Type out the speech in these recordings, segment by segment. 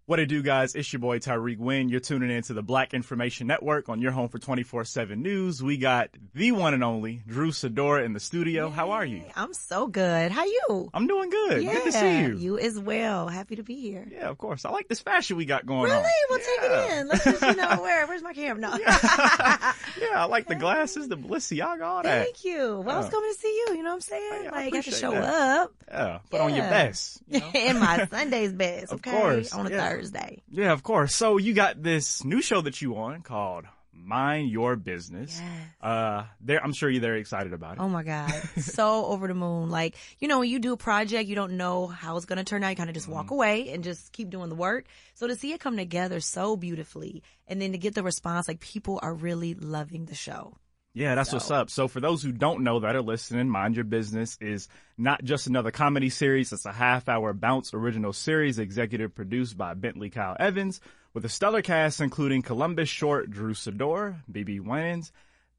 What it do, guys? It's your boy Tyrik Wynn. You're tuning in to the Black Information Network on your home for 24/7 news. We got the one and only Drew Sidora in the studio. Yay. How are you? I'm so good. How you? I'm doing good. Yeah, good to see you. You as well. Happy to be here. Yeah, of course. I like this fashion we got going on. Really? We'll take it in. Let's just, where's my camera? No. Yeah, I like the glasses, the Balenciaga, all that. Thank you. Well, I was coming to see you. You know what I'm saying? Yeah, I got to show that. up. Yeah, put on your best. In my Sunday's best, okay? Of course. On a Thursday. Yeah, of course. So you got this new show that you on called Mind Your Business. Yes. I'm sure you're very excited about it. Oh my God. So over the moon. Like, when you do a project, you don't know how it's going to turn out. You kind of just walk away and just keep doing the work. So to see it come together so beautifully and then to get the response, like people are really loving the show. Yeah, that's what's up. So for those who don't know that are listening, Mind Your Business is not just another comedy series. It's a half-hour bounce original series executive produced by Bentley Kyle Evans with a stellar cast including Columbus short Drew Sidora, BB Winans.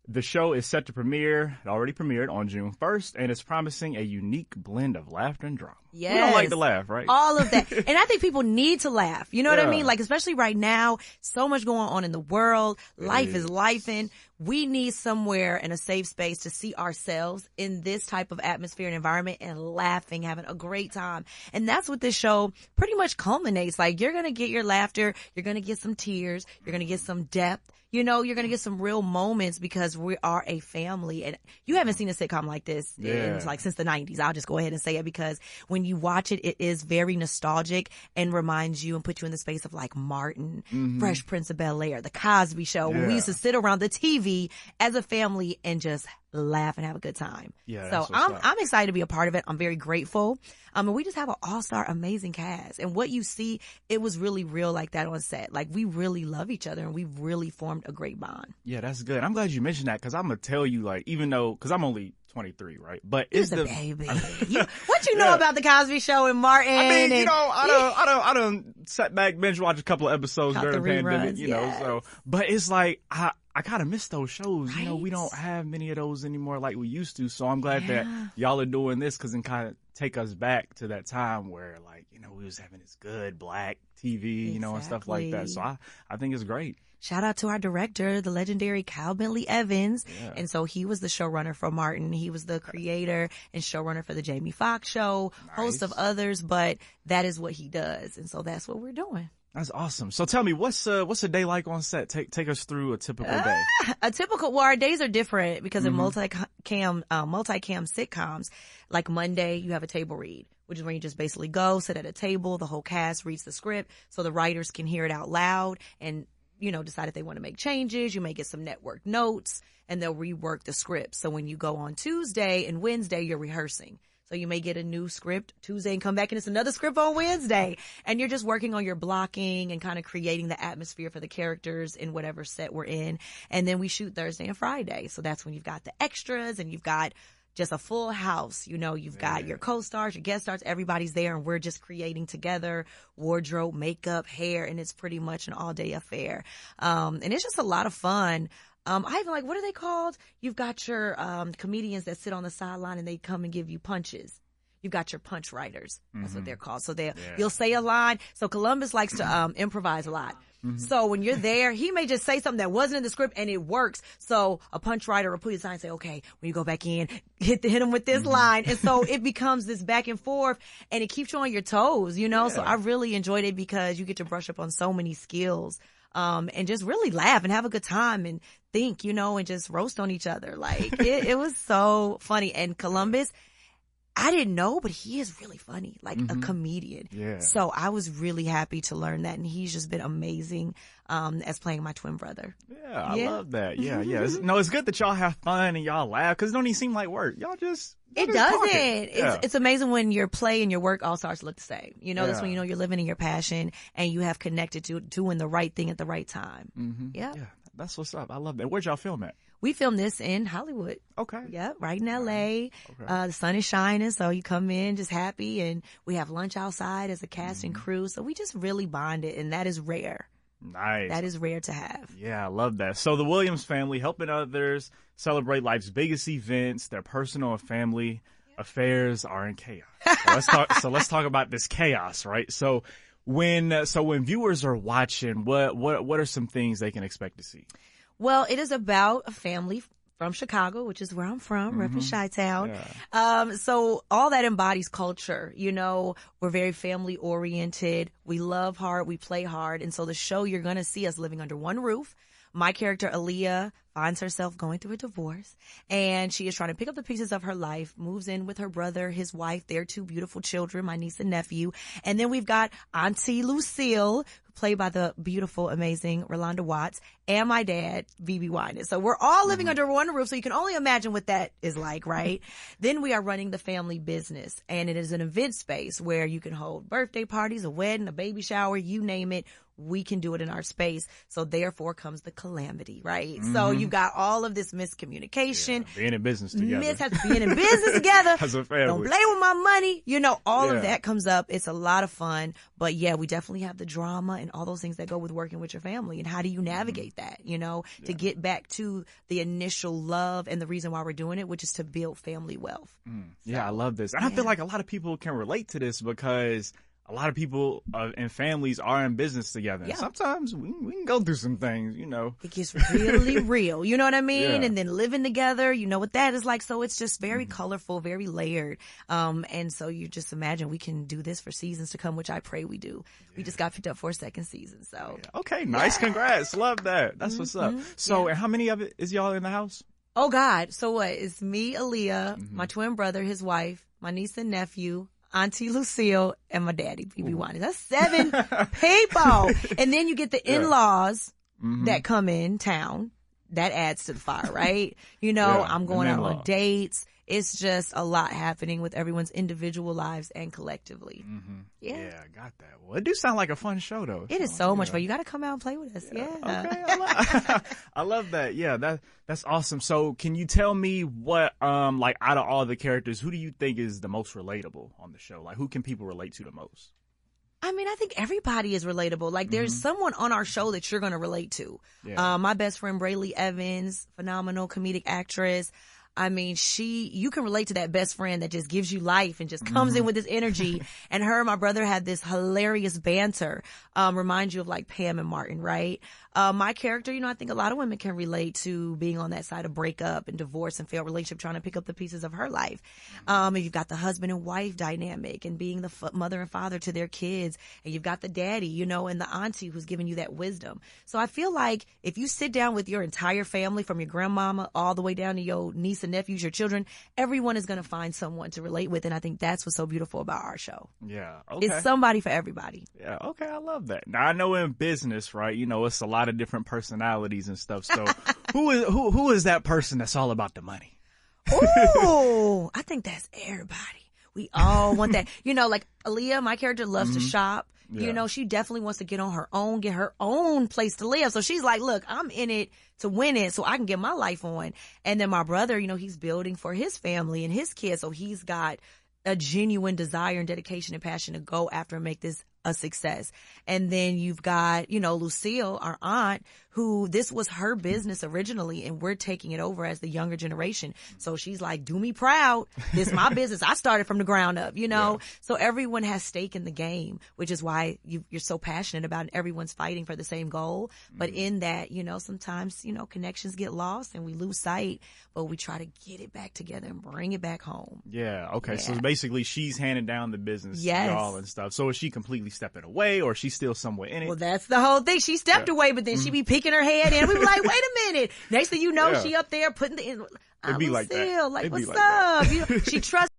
The show is set to premiere, it already premiered on June 1st, and it's promising a unique blend of laughter and drama. Yes. We don't like to laugh, right? All of that. And I think people need to laugh. You know what I mean? Like, especially right now, so much going on in the world. Life is lifing. We need somewhere in a safe space to see ourselves in this type of atmosphere and environment and laughing, having a great time. And that's what this show pretty much culminates. Like, you're going to get your laughter. You're going to get some tears. You're going to get some depth. You're going to get some real moments because we are a family. And you haven't seen a sitcom like this since the 90s. I'll just go ahead and say it because when you watch it, it is very nostalgic and reminds you and puts you in the space of like Martin, Fresh Prince of Bel-Air, The Cosby Show, when we used to sit around the TV as a family and just laugh and have a good time. Yeah, so I'm excited to be a part of it. I'm very grateful. And we just have an all-star amazing cast. And what you see, it was really real like that on set. Like we really love each other and we've really formed a great bond. Yeah, that's good. I'm glad you mentioned that because I'm going to tell you, like, even though, because I'm only 23, right? But it's the baby. What you know about The Cosby Show and Martin? I mean, I don't sat back, binge watch a couple of episodes during the pandemic, so, but it's like, I kind of miss those shows. Right? We don't have many of those anymore like we used to. So I'm glad that y'all are doing this because it kind of take us back to that time where, like, we was having this good black TV, and stuff like that. So I think it's great. Shout out to our director, the legendary Kyle Bentley Evans. Yeah. And so he was the showrunner for Martin. He was the creator and showrunner for the Jamie Foxx Show, host of others, but that is what he does. And so that's what we're doing. That's awesome. So tell me, what's a day like on set? Take us through a typical day. Our days are different because in multicam sitcoms, like Monday, you have a table read, which is where you just basically go, sit at a table, the whole cast reads the script so the writers can hear it out loud and, decide if they want to make changes. You may get some network notes and they'll rework the script. So when you go on Tuesday and Wednesday, you're rehearsing. So you may get a new script Tuesday and come back and it's another script on Wednesday. And you're just working on your blocking and kind of creating the atmosphere for the characters in whatever set we're in. And then we shoot Thursday and Friday. So that's when you've got the extras and you've got just a full house. You've got your co-stars, your guest stars, everybody's there and we're just creating together wardrobe, makeup, hair, and it's pretty much an all-day affair. And it's just a lot of fun. I even what are they called? You've got your comedians that sit on the sideline and they come and give you punches. You've got your punch writers. That's what they're called. So you'll say a line. So Columbus likes to improvise a lot. So when you're there, he may just say something that wasn't in the script and it works. So a punch writer will put his sign and say, okay, when you go back in, hit him with this line. And so it becomes this back and forth and it keeps you on your toes, So I really enjoyed it because you get to brush up on so many skills. And just really laugh and have a good time and think, and just roast on each other. Like it was so funny. And Columbus, I didn't know, but he is really funny, like a comedian. Yeah. So I was really happy to learn that. And he's just been amazing, as playing my twin brother. Yeah, I love that. Yeah. It's good that y'all have fun and y'all laugh because it don't even seem like work. Y'all just, it doesn't. It's amazing when your play and your work all starts to look the same. That's when you're living in your passion and you have connected to doing the right thing at the right time. Yeah, that's what's up. I love that. Where'd y'all film at? We filmed this in Hollywood. Okay. Yep, right in L.A. Okay. The sun is shining, so you come in just happy, and we have lunch outside as a cast and crew. So we just really bonded, and that is rare. Nice. That is rare to have. Yeah, I love that. So the Williams family helping others celebrate life's biggest events, their personal and family affairs are in chaos. So let's talk about this chaos, right? So When viewers are watching, what are some things they can expect to see? Well, it is about a family from Chicago, which is where I'm from, repping Chi-Town. Yeah. So all that embodies culture. You know, we're very family oriented. We love hard. We play hard. And so the show, you're going to see us living under one roof. My character, Aaliyah, finds herself going through a divorce, and she is trying to pick up the pieces of her life, moves in with her brother, his wife, their two beautiful children, my niece and nephew. And then we've got Auntie Lucille, played by the beautiful, amazing Rolanda Watts, and my dad, V.B. Winans. So we're all living under one roof, so you can only imagine what that is like, right? Then we are running the family business, and it is an event space where you can hold birthday parties, a wedding, a baby shower, you name it. We can do it in our space. So therefore comes the calamity, right? So you've got all of this miscommunication. Yeah, being in business together. Being in business together. As a family. Don't play with my money. You know, all of that comes up. It's a lot of fun. But yeah, we definitely have the drama and all those things that go with working with your family. And how do you navigate that, you know, to get back to the initial love and the reason why we're doing it, which is to build family wealth. Yeah, I love this. And I feel like a lot of people can relate to this because a lot of people and families are in business together. Yeah. Sometimes we can go through some things, you know. It gets really real. You know what I mean? Yeah. And then living together, you know what that is like. So it's just very colorful, very layered. And so you just imagine we can do this for seasons to come, which I pray we do. We just got picked up for a second season. So Okay, nice. Congrats. Love that. That's what's up. So and how many of it is y'all in the house? Oh God. So what? It's me, Aaliyah, my twin brother, his wife, my niece and nephew, Auntie Lucille, and my daddy, B.B. Winans. That's 7 people. And then you get the in-laws that come in town. That adds to the fire, right? You know, I'm going out on dates. It's just a lot happening with everyone's individual lives and collectively. Yeah, got that. Well, it do sound like a fun show, though. It is so much fun. You got to come out and play with us. Yeah. Okay, I love that. Yeah, that's awesome. So, can you tell me what, like, out of all the characters, who do you think is the most relatable on the show? Like, who can people relate to the most? I mean, I think everybody is relatable. Like, there's someone on our show that you're going to relate to. Yeah. My best friend, Braylee Evans, phenomenal comedic actress. I mean, you can relate to that best friend that just gives you life and just comes in with this energy. And her and my brother had this hilarious banter. Reminds you of like Pam and Martin, right? My character, you know, I think a lot of women can relate to being on that side of breakup and divorce and failed relationship, trying to pick up the pieces of her life. You've got the husband and wife dynamic and being the mother and father to their kids. And you've got the daddy, you know, and the auntie who's giving you that wisdom. So I feel like if you sit down with your entire family, from your grandmama all the way down to your niece and nephews, your children, everyone is going to find someone to relate with. And I think that's what's so beautiful about our show. Yeah. Okay. It's somebody for everybody. Yeah. Okay. I love that. Now, I know in business, right, you know, it's a lot of different personalities and stuff. So who is that person that's all about the money? Ooh, I think that's everybody. We all want that. You know, like Aaliyah, my character, loves to shop. Yeah. You know, she definitely wants to get on her own, get her own place to live. So she's like, look, I'm in it to win it so I can get my life on. And then my brother, you know, he's building for his family and his kids. So he's got a genuine desire and dedication and passion to go after and make this a success. And then you've got, you know, Lucille, our aunt, who this was her business originally, and we're taking it over as the younger generation. So she's like, do me proud. This is my business. I started from the ground up, you know? Yeah. So everyone has stake in the game, which is why you're so passionate about it. Everyone's fighting for the same goal. But in that, you know, sometimes, you know, connections get lost and we lose sight, but we try to get it back together and bring it back home. Yeah. Okay. Yeah. So basically she's handing down the business to yes. y'all and stuff. So is she completely stepping away, or is she still somewhere in it? Well, that's the whole thing. She stepped away, but then she be peeking her head in. We were like, wait a minute. Next thing you know, she up there putting the, It'd be like that. Like, what's up? You know, she trusts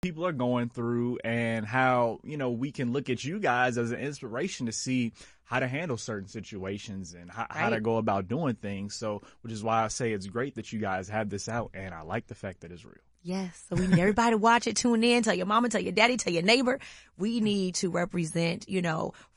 people are going through and how, we can look at you guys as an inspiration to see how to handle certain situations and how to go about doing things. So, which is why I say it's great that you guys have this out, and I like the fact that it's real. Yes. So we need everybody to watch it, tune in, tell your mama, tell your daddy, tell your neighbor. We need to represent,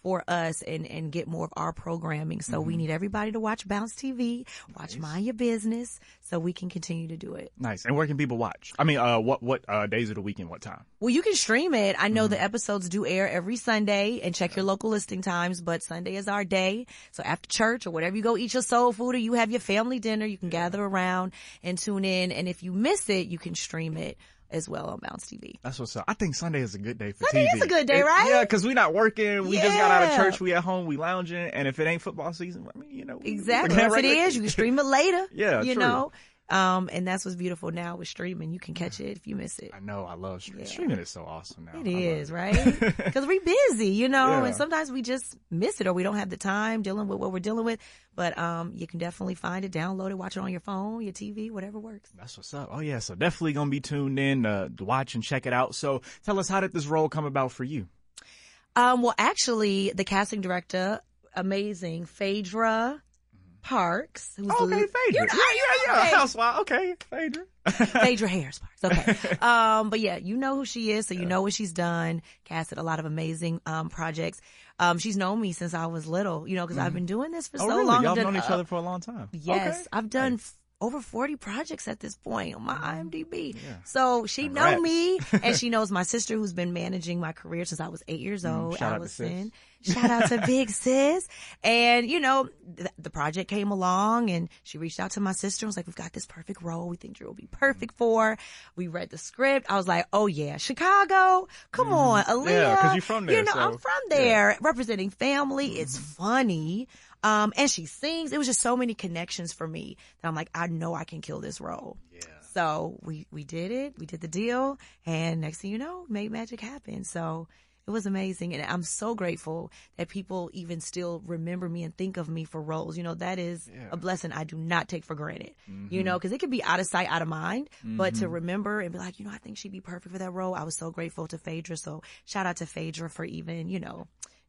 for us and get more of our programming. So we need everybody to watch Bounce TV, watch Mind Your Business, so we can continue to do it. Nice. And where can people watch? I mean, what days of the week and what time? Well, you can stream it. I know the episodes do air every Sunday, and check your local listing times, but Sunday is our day. So after church or whatever, you go eat your soul food or you have your family dinner, you can gather around and tune in. And if you miss it, you can stream it as well on Bounce TV. That's what's up. I think Sunday is a good day for TV. Sunday is a good day, right? Yeah, because we're not working. We just got out of church. We at home. We lounging. And if it ain't football season, exactly. If it is, you can stream it later. Yeah, true. And that's what's beautiful now with streaming. You can catch it if you miss it. I know. I love streaming. Streaming is so awesome now. It is, right? Because we're busy, and sometimes we just miss it or we don't have the time dealing with what we're dealing with. But you can definitely find it, download it, watch it on your phone, your TV, whatever works. That's what's up. Oh, yeah. So definitely going to be tuned in to watch and check it out. So tell us, how did this role come about for you? Well, actually, the casting director, amazing, Phaedra Parks. Who's Phaedra. Yeah. Housewife. Okay, Phaedra. Phaedra Harris Parks. Okay. But yeah, you know who she is, so you know what she's done. Casted a lot of amazing projects. She's known me since I was little, because I've been doing this for so really? long. Y'all known each other for a long time. Yes, okay. I've done over 40 projects at this point on my IMDb. Yeah. So she knows me, and she knows my sister, who's been managing my career since I was 8 years old, Allison. Shout out to Big Sis. And, the project came along, and she reached out to my sister and was like, we've got this perfect role we think Drew will be perfect for. We read the script. I was like, oh, yeah, Chicago. Come on, Aaliyah. Yeah, because you're from there. I'm from there, representing family. It's funny. And she sings. It was just so many connections for me that I'm like, I know I can kill this role. Yeah. So we did it. We did the deal. And next thing you know, made magic happen. So it was amazing. And I'm so grateful that people even still remember me and think of me for roles. That is a blessing I do not take for granted, because it could be out of sight, out of mind. But to remember and be like, I think she'd be perfect for that role. I was so grateful to Phaedra. So shout out to Phaedra for even,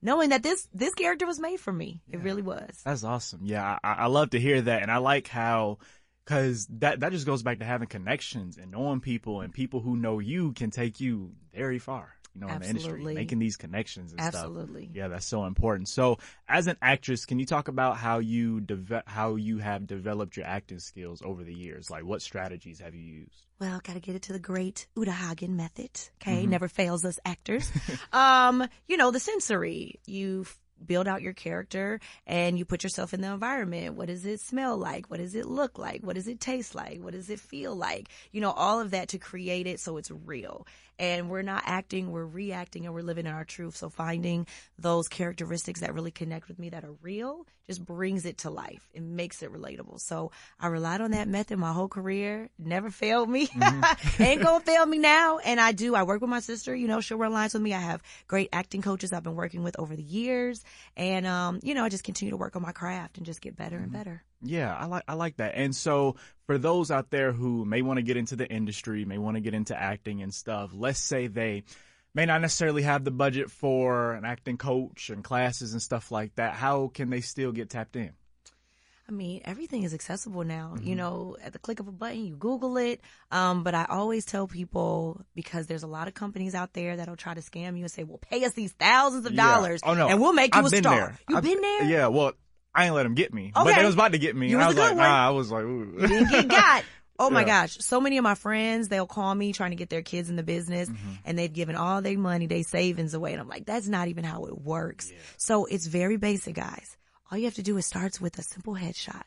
knowing that this character was made for me. It really was. That's awesome. Yeah, I love to hear that. And I like how, because that just goes back to having connections and knowing people, and people who know you can take you very far, in the industry, making these connections and stuff. Absolutely. Yeah, that's so important. So as an actress, can you talk about how you have developed your acting skills over the years? Like, what strategies have you used? Well, gotta get it to the great Uta Hagen method. Okay. Never fails us actors. The sensory. You build out your character and you put yourself in the environment. What does it smell like? What does it look like? What does it taste like? What does it feel like? All of that to create it so it's real. And we're not acting, we're reacting, and we're living in our truth. So finding those characteristics that really connect with me, that are real, just brings it to life. It makes it relatable. So I relied on that method my whole career. Never failed me. Ain't gonna fail me now. And I do. I work with my sister. She'll run lines with me. I have great acting coaches I've been working with over the years. And, I just continue to work on my craft and just get better and better. Yeah, I like that. And so for those out there who may want to get into the industry, may want to get into acting and stuff, let's say they may not necessarily have the budget for an acting coach and classes and stuff like that. How can they still get tapped in? I mean, everything is accessible now. At the click of a button, you Google it. But I always tell people, because there's a lot of companies out there that'll try to scam you and say, well, pay us these thousands of dollars and we'll make you a star. You've been there? Yeah, well, I ain't let them get me. Okay. But they was about to get me. You and was I was like, one. nah, I was like, ooh. You didn't get got. Oh my gosh. So many of my friends, they'll call me trying to get their kids in the business and they've given all their money, their savings away. And I'm like, that's not even how it works. Yeah. So it's very basic, guys. All you have to do is start with a simple headshot.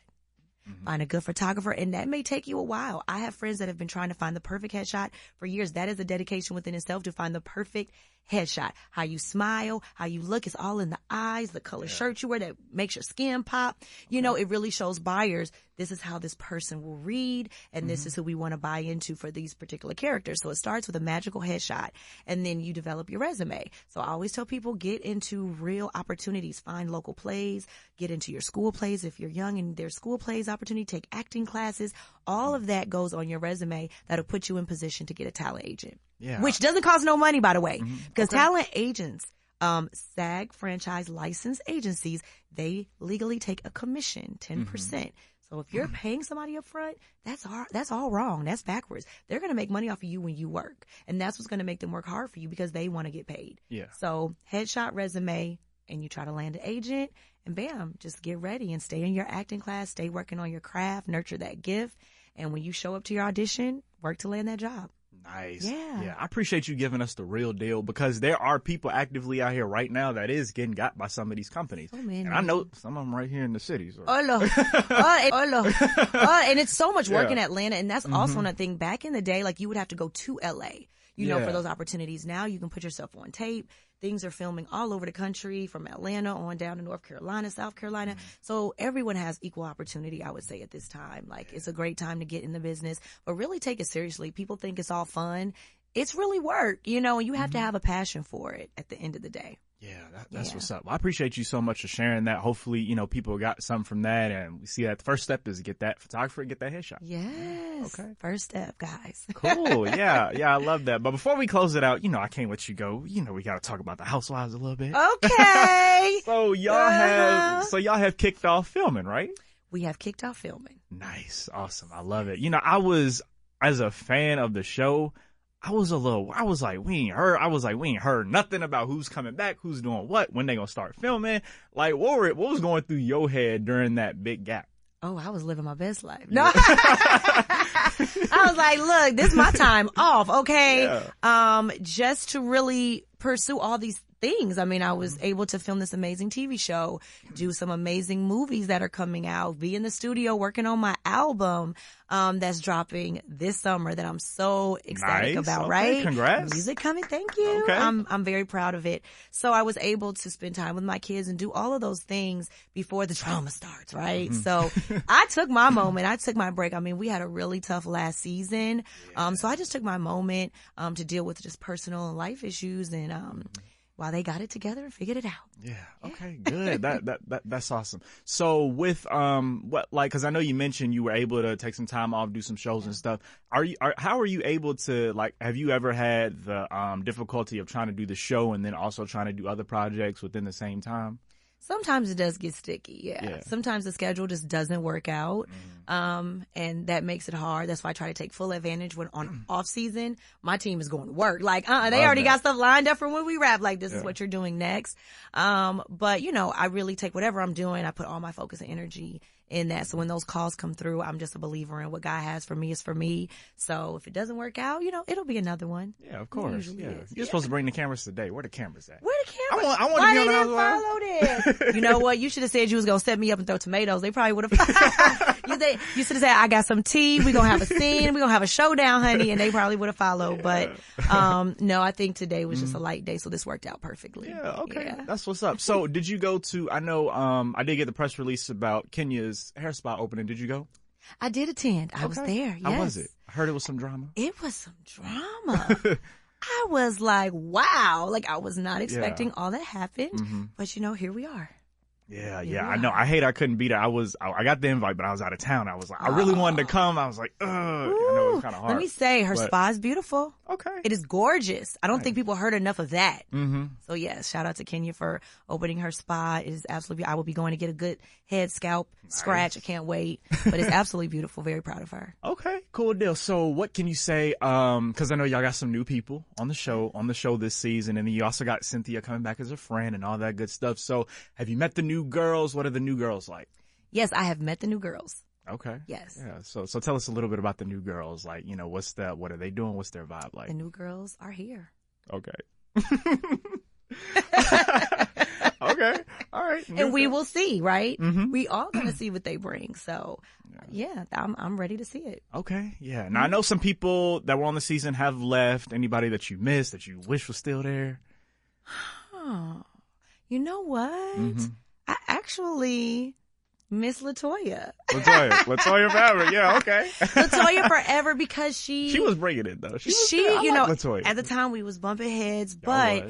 Find a good photographer, and that may take you a while. I have friends that have been trying to find the perfect headshot for years. That is a dedication within itself, to find the perfect headshot. How you smile, how you look, it's all in the eyes, the color shirt you wear that makes your skin pop. It really shows buyers, this is how this person will read, and this is who we want to buy into for these particular characters. So it starts with a magical headshot, and then you develop your resume. So I always tell people, get into real opportunities, find local plays, get into your school plays. If you're young and there's school plays opportunity, take acting classes. All of that goes on your resume that'll put you in position to get a talent agent. Yeah. Which doesn't cost no money, by the way, because talent agents, SAG franchise licensed agencies, they legally take a commission, 10%. So if you're paying somebody up front, that's all wrong. That's backwards. They're going to make money off of you when you work. And that's what's going to make them work hard for you because they want to get paid. Yeah. So headshot, resume, and you try to land an agent, and bam, just get ready and stay in your acting class, stay working on your craft, nurture that gift. And when you show up to your audition, work to land that job. Nice. Yeah. I appreciate you giving us the real deal, because there are people actively out here right now that is getting got by some of these companies. And I know some of them right here in the cities. And it's so much work in Atlanta. And that's also another thing. Back in the day, like, you would have to go to LA, you know, for those opportunities. Now you can put yourself on tape. Things are filming all over the country, from Atlanta on down to North Carolina, South Carolina. So everyone has equal opportunity, I would say, at this time. Like, it's a great time to get in the business, but really take it seriously. People think it's all fun. It's really work, you know, and you have to have a passion for it at the end of the day. Yeah, that's what's up. Well, I appreciate you so much for sharing that. Hopefully, you know, people got something from that, and we see that the first step is get that photographer, get that headshot. Yes. Okay. First step, guys. Cool. Yeah, I love that. But before we close it out, you know, I can't let you go. You know, we got to talk about the Housewives a little bit. Okay. So y'all have kicked off filming, right? We have kicked off filming. Nice. Awesome. I love it. You know, as a fan of the show, I was like, we ain't heard nothing about who's coming back, who's doing what, when they gonna start filming. Like, what was going through your head during that big gap? Oh, I was living my best life. No. I was like, look, this is my time off, okay? Yeah. Just to really pursue all these things. I mean, I was able to film this amazing TV show, do some amazing movies that are coming out, be in the studio working on my album that's dropping this summer that I'm so ecstatic about, right? Congrats. Music coming, thank you. Okay. I'm very proud of it. So I was able to spend time with my kids and do all of those things before the drama starts, right? So I took my moment. I took my break. I mean, we had a really tough last season. So I just took my moment to deal with just personal and life issues, and while they got it together and figured it out. Yeah. Okay. Good. That's awesome. So with because I know you mentioned you were able to take some time off, do some shows and stuff. How are you able to, like, have you ever had the difficulty of trying to do the show and then also trying to do other projects within the same time? Sometimes it does get sticky, yeah. Sometimes the schedule just doesn't work out, and that makes it hard. That's why I try to take full advantage when on off season. My team is going to work. Like, they already got stuff lined up for when we wrap. Like, this is what you're doing next. But, you know, I really take whatever I'm doing. I put all my focus and energy in that. So when those calls come through, I'm just a believer in what God has for me is for me. So if it doesn't work out, you know, it'll be another one. Yeah, of course. Yeah. You're supposed to bring the cammers today. Where the cameras at? Where the cameras? I want to be on the Housewives. Followed it. You know what? You should have said you was going to set me up and throw tomatoes. They probably would have. You should have said, I got some tea. We're going to have a scene. We're going to have a showdown, honey. And they probably would have followed. But, no, I think today was just a light day. So this worked out perfectly. Yeah. Okay. Yeah. That's what's up. So did you go to, I know, I did get the press release about Kenya's hair spa opening. Did you go? I did attend. I was there. Yes. How was it? I heard it was some drama. It was some drama. I was like, wow. Like, I was not expecting all that happened. But, you know, here we are. Yeah. I know. I hate I couldn't be there. I got the invite, but I was out of town. I was like, I really wanted to come. I was like, ugh. I know it was kind of hard. Let me say, her spa is beautiful. Okay. It is gorgeous. I don't think people heard enough of that. So, yes, shout out to Kenya for opening her spa. It is absolutely, I will be going to get a good head scalp scratch. I can't wait. But it's absolutely beautiful. Very proud of her. Okay, cool deal. So what can you say? Cause I know y'all got some new people on the show this season. And then you also got Cynthia coming back as a friend and all that good stuff. So have you met the new girls? What are the new girls like? Yes, I have met the new girls. Okay. Yes. Yeah. So tell us a little bit about the new girls. Like, you know, what are they doing? What's their vibe like? The new girls are here. Okay. Okay. All right. And we will see, right? We all gonna see what they bring. So yeah, I'm ready to see it. Okay. Yeah. Now I know some people that were on the season have left. Anybody that you missed that you wish was still there? You know what? I actually Miss Latoya. Latoya forever. Yeah, okay. Latoya forever because she was bringing it though. She you know, Latoya. at the time we was bumping heads, but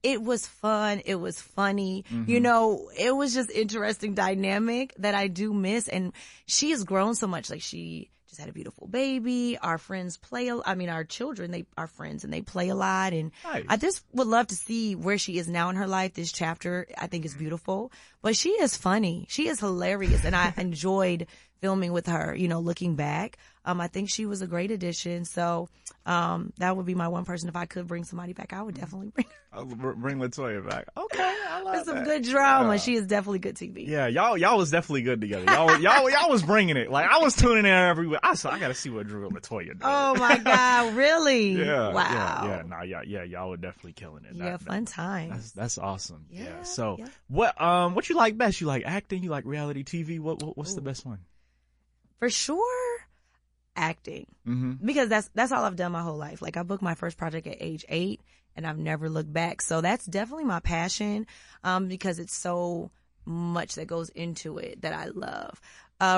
it was fun. It was funny. You know, it was just interesting dynamic that I do miss. And she has grown so much. Like, she just had a beautiful baby. Our friends our children, they are friends and they play a lot. And nice. I just would love to see where she is now in her life. This chapter, I think, is beautiful. But she is funny. She is hilarious. And I enjoyed filming with her, you know, looking back. I think she was a great addition. So, that would be my one person. If I could bring somebody back, I would definitely bring her. I'll bring Latoya back. Okay. I love There's some good drama. Yeah. She is definitely good TV. Yeah. Y'all was definitely good together. Y'all was bringing it. Like, I was tuning in every week. I got to see what Drew and Latoya do. Oh my God. Really? Yeah. Wow. Yeah. Y'all were definitely killing it. Yeah. Fun times. That's awesome. Yeah. So what you like best? You like acting? You like reality TV? What's the best one? For sure, acting. Because that's all I've done my whole life. Like, I booked my first project at age 8 and I've never looked back. So that's definitely my passion, because it's so much that goes into it that I love.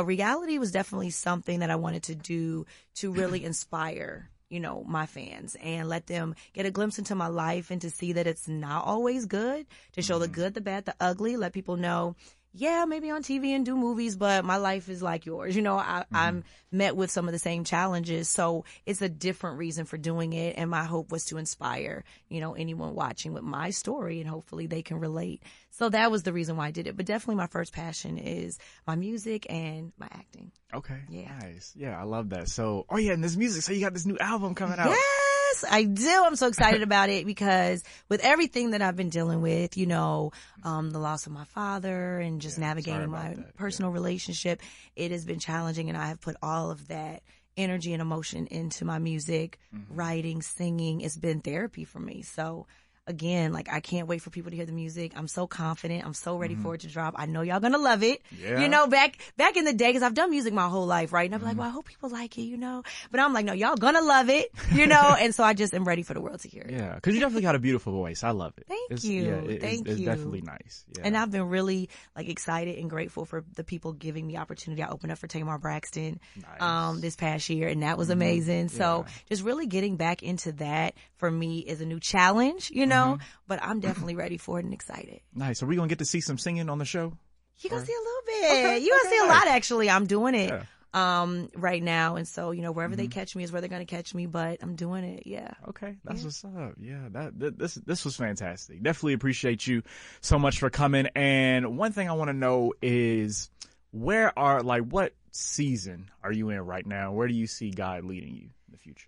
Reality was definitely something that I wanted to do to really inspire, you know, my fans and let them get a glimpse into my life and to see that it's not always good, to show the good, the bad, the ugly, let people know, yeah, maybe on TV and do movies, but my life is like yours. You know, I'm met with some of the same challenges. So it's a different reason for doing it. And my hope was to inspire, you know, anyone watching with my story, and hopefully they can relate. So that was the reason why I did it. But definitely my first passion is my music and my acting. Okay. Yeah. Nice. Yeah, I love that. So, and this music. So you got this new album coming out. Yes, I do. I'm so excited about it because with everything that I've been dealing with, you know, the loss of my father and just navigating my personal relationship, it has been challenging, and I have put all of that energy and emotion into my music, writing, singing. It's been therapy for me. So again, like, I can't wait for people to hear the music. I'm so confident. I'm so ready for it to drop. I know y'all gonna love it. Yeah. You know, back in the day, because I've done music my whole life, right? And I'm like, well, I hope people like it, you know. But I'm like, no, y'all gonna love it, you know. And so I just am ready for the world to hear it. Yeah, because you definitely got a beautiful voice. I love it. Thank you. It's definitely nice. Yeah. And I've been really, like, excited and grateful for the people giving me opportunity. I opened up for Tamar Braxton this past year, and that was amazing. So just really getting back into that for me is a new challenge, you know. But I'm definitely ready for it and excited. Nice. Are we going to get to see some singing on the show? You're going to see a little bit. Okay, you're going to see a lot, actually. I'm doing it right now. And so, you know, wherever they catch me is where they're going to catch me, but I'm doing it. Yeah. Okay. That's what's up. Yeah. This was fantastic. Definitely appreciate you so much for coming. And one thing I want to know is what season are you in right now? Where do you see God leading you in the future?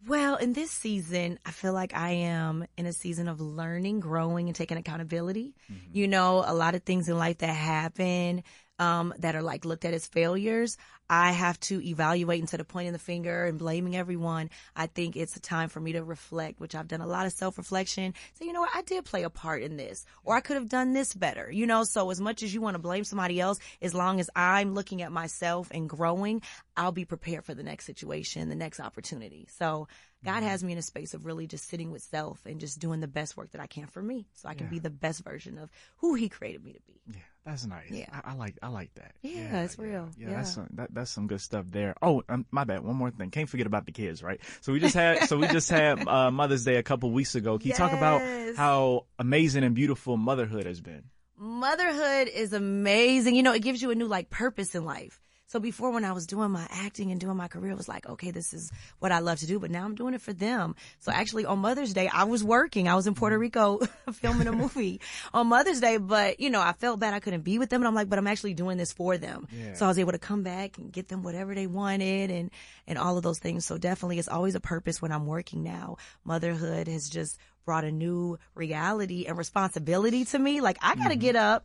Well, in this season, I feel like I am in a season of learning, growing, and taking accountability. You know, a lot of things in life that happen that are like looked at as failures, I have to evaluate instead of pointing the finger and blaming everyone. I think it's a time for me to reflect, which I've done a lot of self-reflection. So, you know what? I did play a part in this, or I could have done this better, you know? So as much as you want to blame somebody else, as long as I'm looking at myself and growing, I'll be prepared for the next situation, the next opportunity. So God has me in a space of really just sitting with self and just doing the best work that I can for me, so I can be the best version of who He created me to be. Yeah, that's nice. Yeah, I like that. Yeah, it's real. Yeah, that's some good stuff there. Oh, my bad. One more thing. Can't forget about the kids, right? So we just had Mother's Day a couple weeks ago. Can you talk about how amazing and beautiful motherhood has been? Motherhood is amazing. You know, it gives you a new purpose in life. So before, when I was doing my acting and doing my career, it was like, okay, this is what I love to do, but now I'm doing it for them. So actually on Mother's Day, I was working. I was in Puerto Rico filming a movie on Mother's Day, but you know, I felt bad I couldn't be with them, and I'm like, but I'm actually doing this for them. Yeah. So I was able to come back and get them whatever they wanted and all of those things. So definitely it's always a purpose when I'm working now. Motherhood has just brought a new reality and responsibility to me. Like, I gotta get up.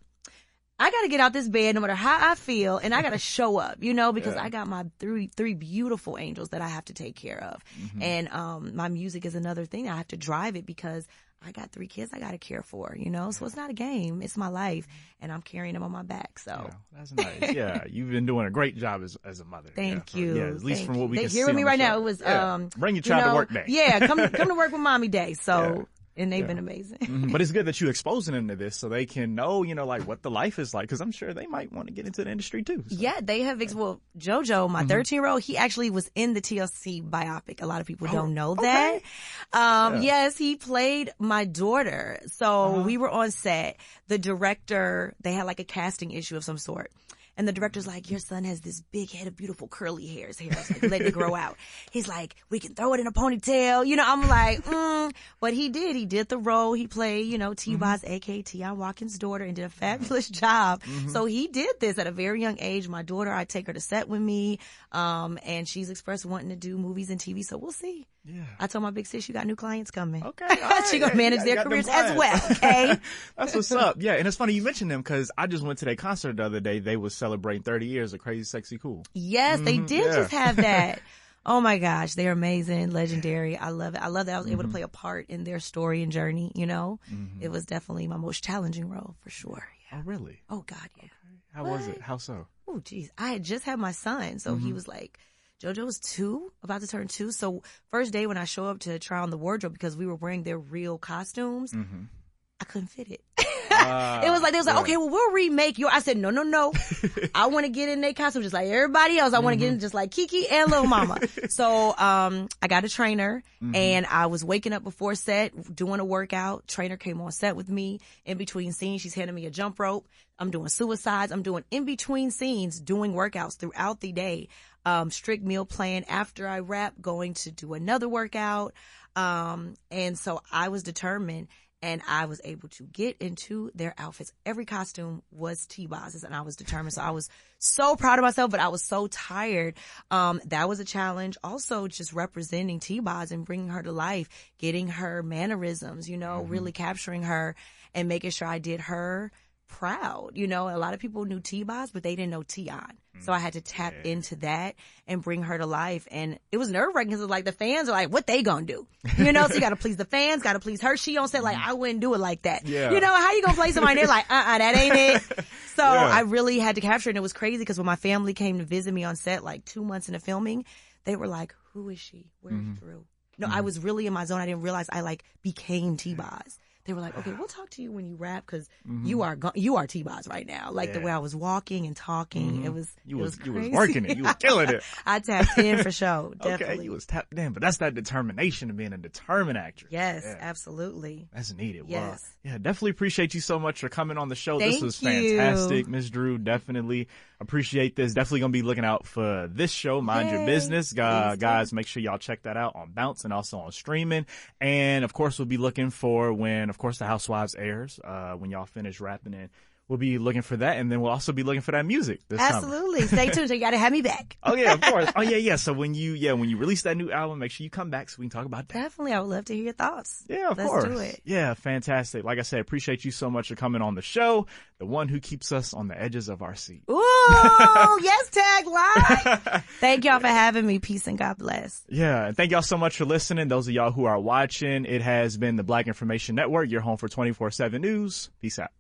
I got to get out this bed no matter how I feel, and I got to show up, you know, because I got my three beautiful angels that I have to take care of. And my music is another thing. I have to drive it because I got 3 kids I got to care for, you know. So it's not a game. It's my life, and I'm carrying them on my back. So that's nice. Yeah, you've been doing a great job as a mother. Thank you. Yeah, at least from what we can see. Here with me right now, it was bring your child to work day. Yeah, come to work with Mommy Day. So and they've been amazing. But it's good that you exposing them to this so they can know, you know, like what the life is like, because I'm sure they might want to get into the industry too. So. Yeah, they have. Well, JoJo, my 13-year-old, he actually was in the TLC biopic. A lot of people don't know that. Yes, he played my daughter. So we were on set. The director, they had like a casting issue of some sort. And the director's like, your son has this big head of beautiful curly hairs. Like, let it grow out. He's like, we can throw it in a ponytail. You know, I'm like, But he did. He did the role. He played, you know, T-Boz, a.k.a. T.I. Watkins' daughter, and did a fabulous job. So he did this at a very young age. My daughter, I take her to set with me. And she's expressed wanting to do movies and TV. So we'll see. Yeah. I told my big sis, you got new clients coming. Okay. Right. She gonna manage their careers as well. Okay. That's what's up. Yeah. And it's funny you mentioned them because I just went to their concert the other day. They was celebrating 30 years of Crazy Sexy Cool. Yes, they did just have that. Oh my gosh. They're amazing, legendary. I love it. I love that I was able to play a part in their story and journey, you know. It was definitely my most challenging role for sure. Yeah. Oh, really? Oh God, yeah. Okay. How was it? How so? Oh, geez. I had just had my son. So he was like, JoJo was 2, about to turn 2. So first day when I show up to try on the wardrobe, because we were wearing their real costumes, I couldn't fit it. It was like, they was like, okay, well, we'll remake your. I said, no. I want to get in their costume just like everybody else. I want to get in just like Kiki and Lil Mama. So, I got a trainer and I was waking up before set, doing a workout. Trainer came on set with me in between scenes. She's handing me a jump rope. I'm doing suicides. I'm doing in between scenes, doing workouts throughout the day. Strict meal plan. After I wrap, going to do another workout. And so I was determined. And I was able to get into their outfits. Every costume was T-Boz's, and I was determined. So I was so proud of myself, but I was so tired. That was a challenge. Also, just representing T-Boz and bringing her to life, getting her mannerisms, you know, really capturing her and making sure I did her proud. You know, a lot of people knew T-Boz, but they didn't know Tion. So I had to tap into that and bring her to life. And it was nerve-wracking because like the fans are like, what they gonna do? You know, so you gotta please the fans, gotta please her. She don't say like, I wouldn't do it like that. Yeah. You know, how you gonna play somebody? They're like, that ain't it. So I really had to capture it. And it was crazy because when my family came to visit me on set, like 2 months into filming, they were like, who is she? Where's Drew? No, I was really in my zone. I didn't realize I like became T-Boz. They were like, okay, we'll talk to you when you rap because you are T-Boz right now. Like the way I was walking and talking, it was crazy. You was working it. You was killing it. I tapped in for sure. Definitely. Okay, you was tapped in, but that's that determination of being a determined actress. Yes, absolutely. That's needed. Yes. Well, definitely appreciate you so much for coming on the show. Thank this was you. fantastic, Ms. Drew. Definitely appreciate this. Definitely gonna be looking out for this show, Mind Your Business. Guys, make sure y'all check that out on Bounce and also on streaming. And of course, we'll be looking for when, of course, the Housewives airs, when y'all finish rapping, and we'll be looking for that. And then we'll also be looking for that music this Absolutely. Stay tuned. So you got to have me back. Oh yeah, of course. Oh yeah. So when you release that new album, make sure you come back so we can talk about that. Definitely. I would love to hear your thoughts. Yeah, of course. Let's do it. Yeah, fantastic. Like I said, appreciate you so much for coming on the show. The one who keeps us on the edges of our seat. Ooh, yes, tagline. Thank y'all for having me. Peace and God bless. Yeah, and thank y'all so much for listening. Those of y'all who are watching, it has been the Black Information Network, your home for 24/7 news. Peace out.